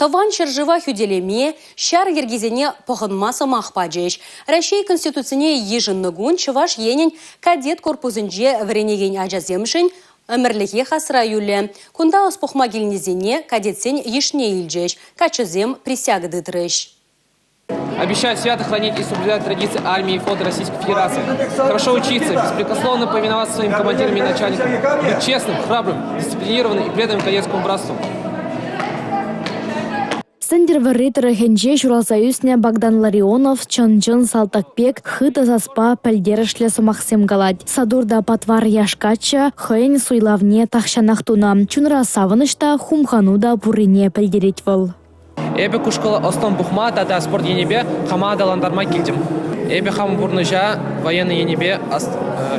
Таван чержыва хюделеме, шар ергезене похынмаса махпаджеч. Россия конституцияне ежиннагун чываш енен кадет корпусынже вренеген ажаземшин өмірліге хасыра юлі. Кунда оспухма келнезене кадетсен ешне илджеч, качызем присяга дытрыш. Обещаю свято хранить и соблюдать традиции армии и флота Российской Федерации. Хорошо учиться, беспрекословно повиноваться своим командирам и начальникам. Быть честным, храбрым, дисциплинированным и преданным кадетскому братству. Сендервері тұрығынже Журалсоюзне Богдан Ларионов, Чонжын Салтакбек, хыта заспа пәлдерішлі сымақсем галад. Садурда патвар яшкача, хыйн суйлавне тахшанақтуна. Чунра савынышта хумхануда бурыне пәлдерет выл. Эбе кушкала остон бухма, тада спорт енебе, хама даландарма келдім. Эбе хамы бурныжа, военный енебе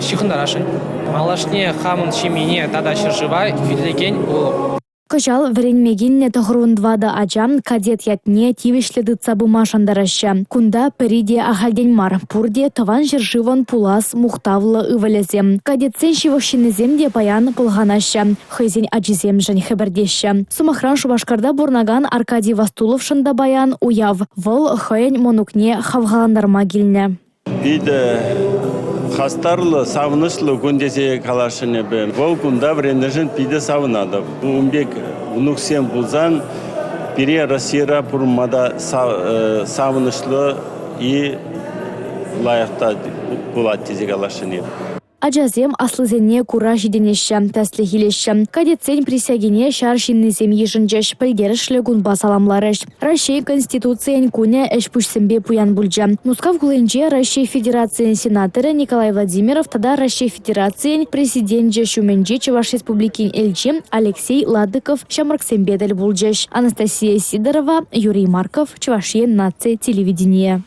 шихындарашын. Малашне хамын шемене, тада шыржыва, фидлеген улы. Кыжал вренмегенне тұғыруындвада ажам кадет ятне тивешледі цабыма шандараща. Кунда периде ахальденмар, пурде таван жыржыван пулас мухтавлы ывалезем. Кадетсен шивықшинеземде баян пылғанаща, хызен аджизем жын хабардеща. Сумахран Шубашкарда бурнаган Аркадий Вастулов шында баян уяв. Выл хыйн монукне хавғаландарма келіне. Хастарлы, савынышлы күндесе калашыны бен. Бұл күнда вренежін пиде савынады. Умбек унуксен бұлзан, пере Россия бұрмада савынышлы и лайықта бұлат тезе калашыны. Аджазем аслызене кура жиденеші, тәслі хилеші. Кадетсен присягене шаршиннезем ежінжеш пілдерішлі гунба саламларыш. Россия Конституциян куне әшпүшсімбе пуян бұлжа. Нускав күлінже Россия Федерациян сенаторы Николай Владимиров, тада Россия Федерациян президентже шуменже Чуваш Республикин эльче Алексей Ладыков шамраксембедель бұлжеш. Анастасия Сидорова, Юрий Марков, Чувашия нация телевидения.